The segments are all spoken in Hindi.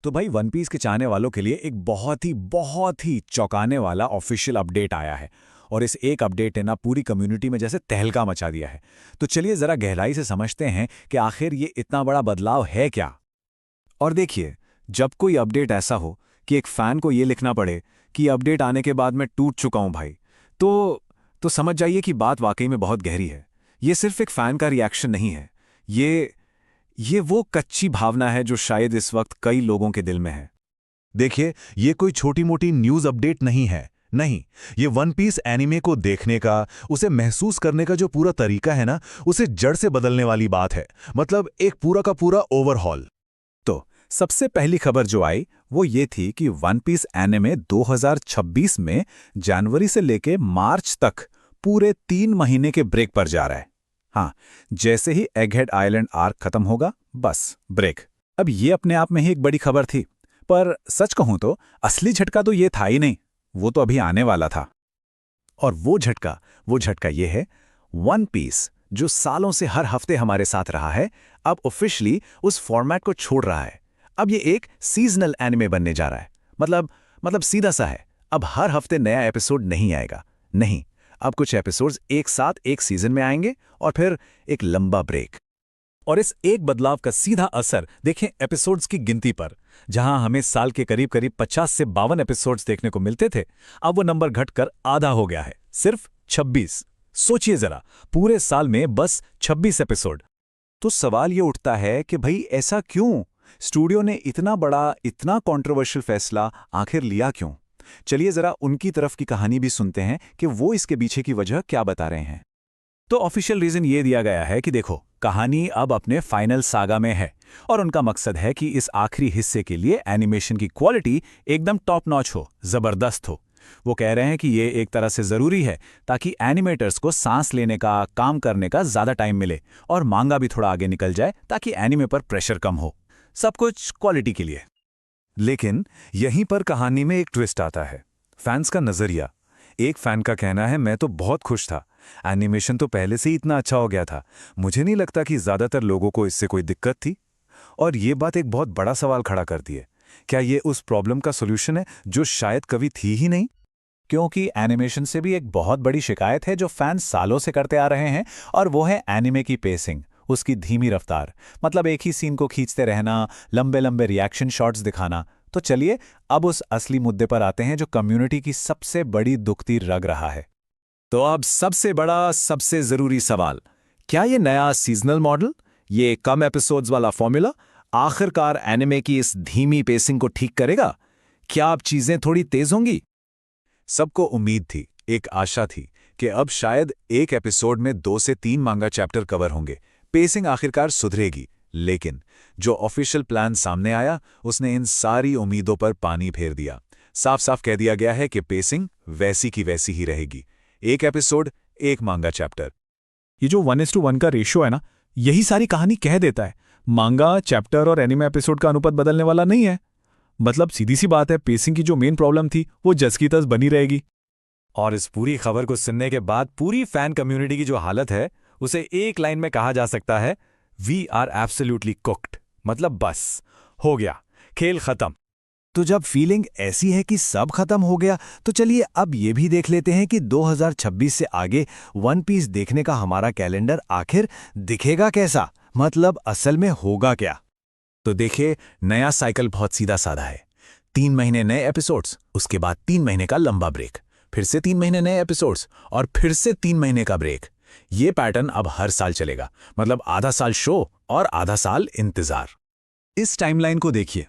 तो भाई वन पीस के चाहने वालों के लिए एक बहुत ही चौंकाने वाला ऑफिशियल अपडेट आया है। और इस एक अपडेट ने ना पूरी कम्युनिटी में जैसे तहलका मचा दिया है। तो चलिए जरा गहराई से समझते हैं कि आखिर ये इतना बड़ा बदलाव है क्या। और देखिए, जब कोई अपडेट ऐसा हो कि एक फैन को ये लिखना पड़े कि अपडेट आने के बाद मैं टूट चुका हूं भाई, तो तो समझ जाइए कि बात वाकई में बहुत गहरी है। ये सिर्फ एक फैन का रिएक्शन नहीं है। ये ये वो कच्ची भावना है जो शायद इस वक्त कई लोगों के दिल में है। देखिए, ये कोई छोटी मोटी न्यूज़ अपडेट नहीं है। नहीं, ये वन पीस एनिमे को देखने का, उसे महसूस करने का जो पूरा तरीका है ना, उसे जड़ से बदलने वाली बात है। मतलब एक पूरा का पूरा ओवरहॉल। तो सबसे पहली खबर जो आई वो ये थी कि वन पीस एनिमे 2026 में जनवरी से लेके मार्च तक पूरे 3 महीने के ब्रेक पर जा रहा है। हाँ, जैसे ही एगहेड आइलैंड आर्क खत्म होगा, बस ब्रेक। अब ये अपने आप में ही एक बड़ी खबर थी, पर सच कहूं तो असली झटका तो ये था ही नहीं, वो तो अभी आने वाला था। और वो झटका ये है, वन पीस जो सालों से हर हफ्ते हमारे साथ रहा है, अब ऑफिशियली उस फॉर्मेट को छोड़ रहा है। अब ये एक सीजनल एनिमे बनने जा रहा है। मतलब सीधा सा है, अब हर हफ्ते नया एपिसोड नहीं आएगा। नहीं, अब कुछ एपिसोड्स एक साथ एक सीजन में आएंगे और फिर एक लंबा ब्रेक। और इस एक बदलाव का सीधा असर देखें एपिसोड्स की गिनती पर। जहां हमें साल के करीब करीब 50 से 52 एपिसोड्स देखने को मिलते थे, अब वो नंबर घटकर आधा हो गया है, सिर्फ 26। सोचिए जरा, पूरे साल में बस 26 एपिसोड। तो सवाल ये उठता है कि भाई ऐसा क्यों? स्टूडियो ने इतना बड़ा, इतना कंट्रोवर्शियल फैसला आखिर लिया क्यों? चलिए जरा उनकी तरफ की कहानी भी सुनते हैं कि वो इसके पीछे की वजह क्या बता रहे हैं। तो ऑफिशियल रीजन ये दिया गया है कि देखो, कहानी अब अपने फाइनल सागा में है और उनका मकसद है कि इस आखिरी हिस्से के लिए एनिमेशन की क्वालिटी एकदम टॉप नॉच हो, जबरदस्त हो। वो कह रहे हैं कि ये एक तरह से जरूरी है ताकि एनिमेटर्स को सांस लेने का, काम करने का ज्यादा टाइम मिले और मांगा भी थोड़ा आगे निकल जाए ताकि एनिमे पर प्रेशर कम हो। सब कुछ क्वालिटी के लिए। लेकिन यहीं पर कहानी में एक ट्विस्ट आता है। फैंस का नजरिया। एक फैन का कहना है, मैं तो बहुत खुश था, एनिमेशन तो पहले से ही इतना अच्छा हो गया था, मुझे नहीं लगता कि ज्यादातर लोगों को इससे कोई दिक्कत थी। और ये बात एक बहुत बड़ा सवाल खड़ा करती है, क्या ये उस प्रॉब्लम का सॉल्यूशन है जो शायद कभी थी ही नहीं? क्योंकि एनिमेशन से भी एक बहुत बड़ी शिकायत है जो फैंस सालों से करते आ रहे हैं, और वो है एनिमे की पेसिंग, उसकी धीमी रफ्तार। मतलब एक ही सीन को खींचते रहना, लंबे लंबे रिएक्शन शॉट्स दिखाना। तो चलिए अब उस असली मुद्दे पर आते हैं जो कम्युनिटी की सबसे बड़ी दुखती रग रहा है। तो अब सबसे बड़ा, सबसे जरूरी सवाल, क्या ये नया सीजनल मॉडल, ये कम एपिसोड्स वाला फॉर्मूला आखिरकार एनिमे की इस धीमी पेसिंग को ठीक करेगा? क्या अब चीजें थोड़ी तेज होंगी? सबको उम्मीद थी, एक आशा थी कि अब शायद एक एपिसोड में 2 से 3 मांगा चैप्टर कवर होंगे, पेसिंग आखिरकार सुधरेगी। लेकिन जो ऑफिशियल प्लान सामने आया, उसने इन सारी उम्मीदों पर पानी फेर दिया। साफ साफ कह दिया गया है कि पेसिंग वैसी की वैसी ही रहेगी, एक एपिसोड, एक मांगा चैप्टर। ये जो 1:1 का रेशियो है ना, यही सारी कहानी कह देता है। मांगा चैप्टर और एनिमे एपिसोड का अनुपात बदलने वाला नहीं है। मतलब सीधी सी बात है, पेसिंग की जो मेन प्रॉब्लम थी वो जस की तस बनी रहेगी। और इस पूरी खबर को सुनने के बाद पूरी फैन कम्युनिटी की जो हालत है, उसे एक लाइन में कहा जा सकता है, वी आर एब्सोल्युटली कुक्ड। मतलब बस हो गया, खेल खत्म। तो जब फीलिंग ऐसी है कि सब खत्म हो गया, तो चलिए अब ये भी देख लेते हैं कि 2026 से आगे वन पीस देखने का हमारा कैलेंडर आखिर दिखेगा कैसा, मतलब असल में होगा क्या। तो देखिए, नया साइकिल बहुत सीधा साधा है। 3 महीने नए एपिसोड्स, उसके बाद 3 महीने का लंबा ब्रेक, फिर से 3 महीने नए एपिसोड्स और फिर से 3 महीने का ब्रेक। ये पैटर्न अब हर साल चलेगा। मतलब आधा साल शो और आधा साल इंतजार। इस टाइमलाइन को देखिए,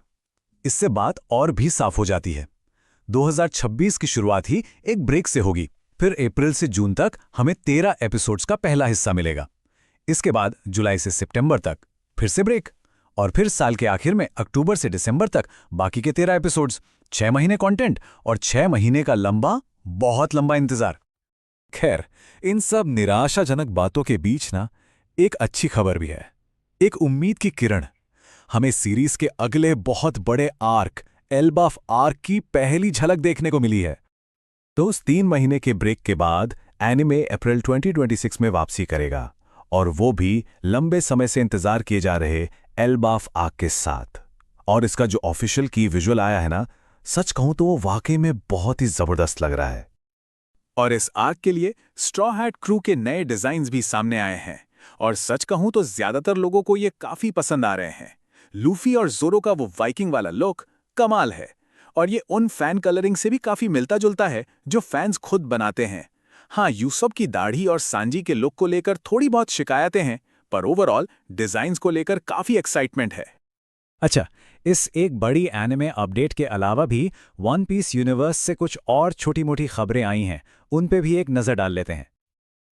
इससे बात और भी साफ हो जाती है। 2026 की शुरुआत ही एक ब्रेक से होगी, फिर अप्रैल से जून तक हमें 13 एपिसोड्स का पहला हिस्सा मिलेगा। इसके बाद जुलाई से सितंबर तक फिर से ब्रेक, और फिर साल के आखिर में अक्टूबर से दिसंबर तक बाकी के 13 एपिसोड्स, 6 महीने कंटेंट और 6 महीने का लंबा, बहुत लंबा इंतजार। खैर, इन सब निराशाजनक बातों के बीच ना एक अच्छी खबर भी है, एक उम्मीद की किरण। हमें सीरीज के अगले बहुत बड़े आर्क, एल्बाफ आर्क की पहली झलक देखने को मिली है। तो उस 3 महीने के ब्रेक के बाद एनिमे अप्रैल 2026 में वापसी करेगा, और वो भी लंबे समय से इंतजार किए जा रहे एल्बाफ आर्क के साथ। और इसका जो ऑफिशियल की विजुअल आया है ना, सच कहूं तो वो वाकई में बहुत ही जबरदस्त लग रहा है। और इस आर्क के लिए स्ट्रॉ हैट क्रू के नए डिजाइन्स भी सामने आए हैं और सच कहूं तो ज्यादातर लोगों को ये काफी पसंद आ रहे हैं। लूफी और जोरो का वो वाइकिंग वाला लुक कमाल है और ये उन फैन कलरिंग से भी काफी मिलता जुलता है जो फैंस खुद बनाते हैं। हाँ, यूसुफ की दाढ़ी और सांजी के लुक को लेकर थोड़ी बहुत शिकायतें हैं, पर ओवरऑल डिजाइन्स को लेकर काफी एक्साइटमेंट है। अच्छा, इस एक बड़ी एनिमे अपडेट के अलावा भी वन पीस यूनिवर्स से कुछ और छोटी-मोटी खबरें आई हैं, उन पे भी एक नज़र डाल लेते हैं।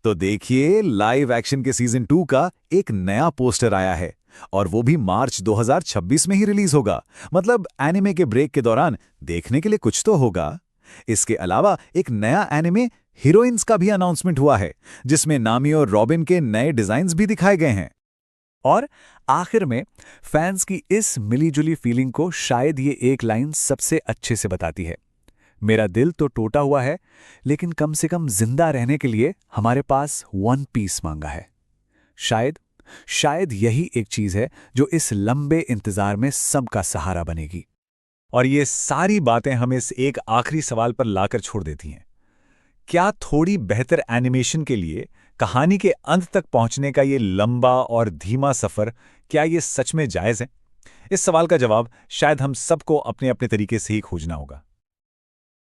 तो देखिए, लाइव एक्शन के सीजन 2 का एक नया पोस्टर आया है और वो भी मार्च 2026 में ही रिलीज होगा। मतलब एनिमे के ब्रेक के दौरान देखने के लिए कुछ तो होगा। इसके अलावा एक नया एनिमे हीरोइंस का भी अनाउंसमेंट हुआ है, जिसमें नामी और रॉबिन के नए डिजाइन्स भी दिखाए गए हैं। और आखिर में फैंस की इस मिलीजुली फीलिंग को शायद ये एक लाइन सबसे अच्छे से बताती है। मेरा दिल तो टूटा हुआ है, लेकिन कम से कम जिंदा रहने के लिए हमारे पास वन पीस मांगा है। शायद यही एक चीज है जो इस लंबे इंतजार में सबका सहारा बनेगी। और ये सारी बातें हमें इस एक आखिरी सवाल पर लाकर छोड़ देती हैं। क्या थोड़ी बेहतर एनिमेशन के लिए कहानी के अंत तक पहुंचने का ये लंबा और धीमा सफर, क्या ये सच में जायज है? इस सवाल का जवाब शायद हम सबको अपने अपने तरीके से ही खोजना होगा।